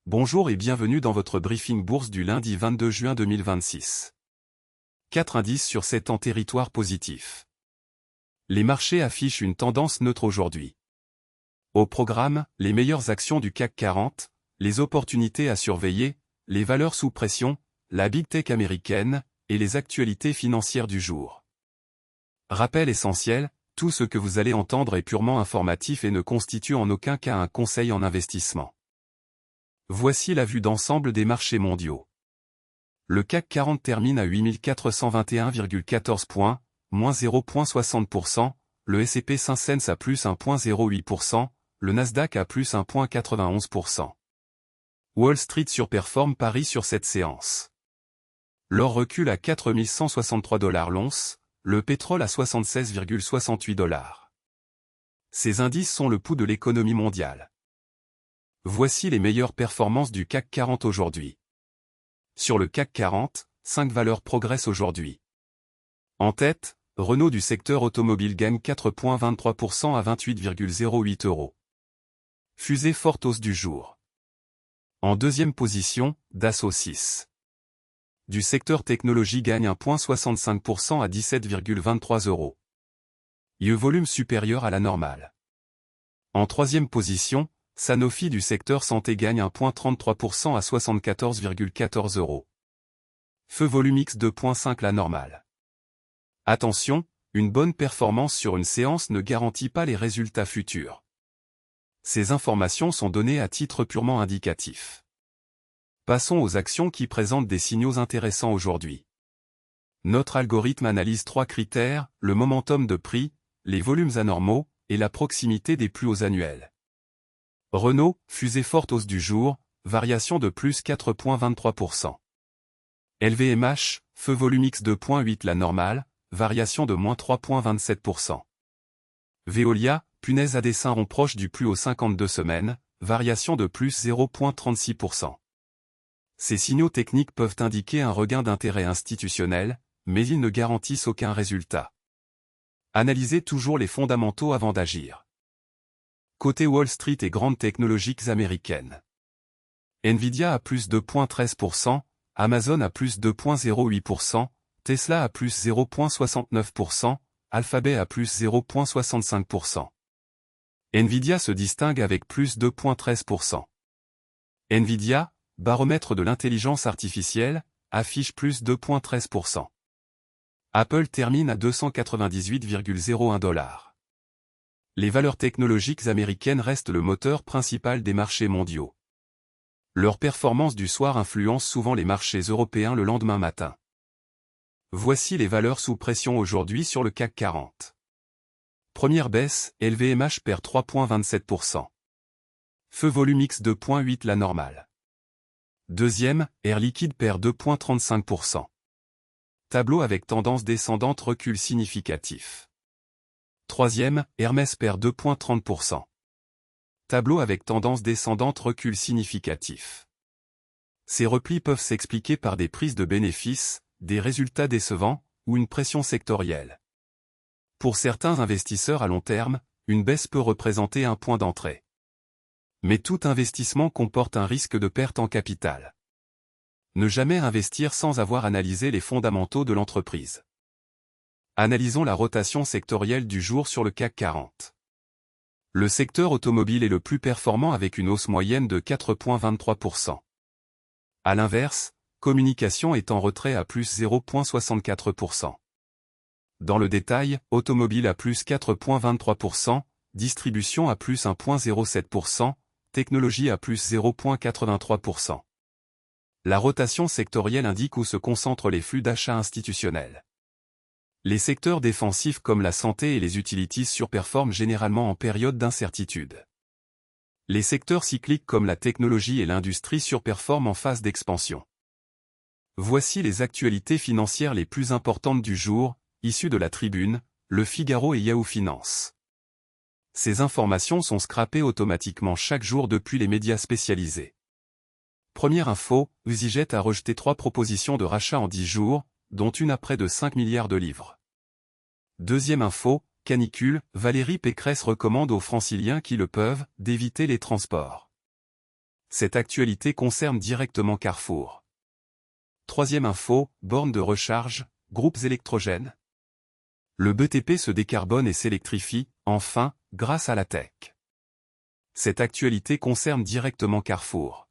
Bonjour et bienvenue dans votre briefing bourse du lundi 22 juin 2026. 4 indices sur 7 en territoire positif. Les marchés affichent une tendance neutre aujourd'hui. Au programme, les meilleures actions du CAC 40, les opportunités à surveiller, les valeurs sous pression, la Big Tech américaine, et les actualités financières du jour. Rappel essentiel, tout ce que vous allez entendre est purement informatif et ne constitue en aucun cas un conseil en investissement. Voici la vue d'ensemble des marchés mondiaux. Le CAC 40 termine à 8421,14 points, moins 0,60%, le S&P 500 à plus 1,08%, le Nasdaq à plus 1,91%. Wall Street surperforme Paris sur cette séance. L'or recule à 4163 $ l'once, le pétrole à 76,68 $. Ces indices sont le pouls de l'économie mondiale. Voici les meilleures performances du CAC 40 aujourd'hui. Sur le CAC 40, 5 valeurs progressent aujourd'hui. En tête, Renault du secteur automobile gagne 4,23% à 28,08 €. Fusée forte hausse du jour. En deuxième position, Dassault 6. Du secteur technologie gagne 1,65% à 17,23 €. Volume supérieur à la normale. En troisième position, Sanofi du secteur santé gagne 1,33% à 74,14 €. Feu volume X 2,5 la normale. Attention, une bonne performance sur une séance ne garantit pas les résultats futurs. Ces informations sont données à titre purement indicatif. Passons aux actions qui présentent des signaux intéressants aujourd'hui. Notre algorithme analyse 3 critères, le momentum de prix, les volumes anormaux, et la proximité des plus hauts annuels. Renault, fusée forte hausse du jour, variation de plus 4,23%. LVMH, feu volume X 2,8 la normale, variation de moins 3,27%. Veolia, punaise à dessin rond proche du plus haut 52 semaines, variation de plus 0,36%. Ces signaux techniques peuvent indiquer un regain d'intérêt institutionnel, mais ils ne garantissent aucun résultat. Analysez toujours les fondamentaux avant d'agir. Côté Wall Street et grandes technologiques américaines. Nvidia à plus 2,13%, Amazon à plus 2,08%, Tesla à plus 0,69%, Alphabet à plus 0,65%. Nvidia se distingue avec plus 2,13%. Nvidia, baromètre de l'intelligence artificielle, affiche plus 2,13%. Apple termine à 298,01 $. Les valeurs technologiques américaines restent le moteur principal des marchés mondiaux. Leur performance du soir influence souvent les marchés européens le lendemain matin. Voici les valeurs sous pression aujourd'hui sur le CAC 40. Première baisse, LVMH perd 3,27%. Feu volume X 2,8 la normale. Deuxième, Air Liquide perd 2,35%. Tableau avec tendance descendante recul significatif. Troisième, Hermès perd 2,30%. Tableau avec tendance descendante recul significatif. Ces replis peuvent s'expliquer par des prises de bénéfices, des résultats décevants, ou une pression sectorielle. Pour certains investisseurs à long terme, une baisse peut représenter un point d'entrée. Mais tout investissement comporte un risque de perte en capital. Ne jamais investir sans avoir analysé les fondamentaux de l'entreprise. Analysons la rotation sectorielle du jour sur le CAC 40. Le secteur automobile est le plus performant avec une hausse moyenne de 4,23%. À l'inverse, communication est en retrait à plus 0,64%. Dans le détail, automobile à plus 4,23%, distribution à plus 1,07%, technologie à plus 0,83%. La rotation sectorielle indique où se concentrent les flux d'achat institutionnels. Les secteurs défensifs comme la santé et les utilities surperforment généralement en période d'incertitude. Les secteurs cycliques comme la technologie et l'industrie surperforment en phase d'expansion. Voici les actualités financières les plus importantes du jour, issues de la Tribune, Le Figaro et Yahoo Finance. Ces informations sont scrapées automatiquement chaque jour depuis les médias spécialisés. Première info, EasyJet a rejeté 3 propositions de rachat en 10 jours, dont une à près de 5 milliards de livres. Deuxième info, canicule, Valérie Pécresse recommande aux franciliens qui le peuvent, d'éviter les transports. Cette actualité concerne directement Carrefour. Troisième info, bornes de recharge, groupes électrogènes. Le BTP se décarbone et s'électrifie, enfin, grâce à la tech. Cette actualité concerne directement Carrefour.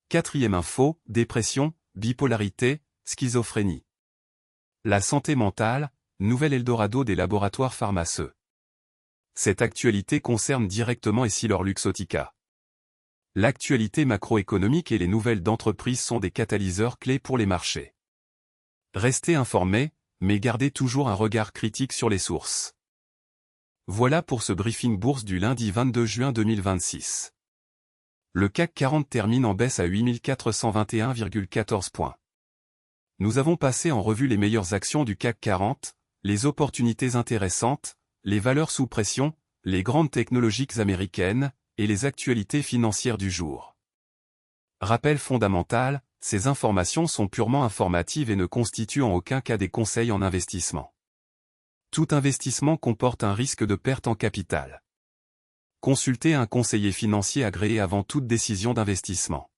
Quatrième info, dépression, bipolarité, schizophrénie. La santé mentale, nouvel Eldorado des laboratoires pharmaceutiques. Cette actualité concerne directement EssilorLuxottica. L'actualité macroéconomique et les nouvelles d'entreprise sont des catalyseurs clés pour les marchés. Restez informés, mais gardez toujours un regard critique sur les sources. Voilà pour ce briefing bourse du lundi 22 juin 2026. Le CAC 40 termine en baisse à 8421,14 points. Nous avons passé en revue les meilleures actions du CAC 40, les opportunités intéressantes, les valeurs sous pression, les grandes technologiques américaines, et les actualités financières du jour. Rappel fondamental, ces informations sont purement informatives et ne constituent en aucun cas des conseils en investissement. Tout investissement comporte un risque de perte en capital. Consultez un conseiller financier agréé avant toute décision d'investissement.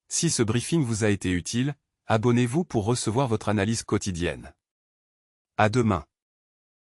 Si ce briefing vous a été utile, abonnez-vous pour recevoir votre analyse quotidienne. À demain.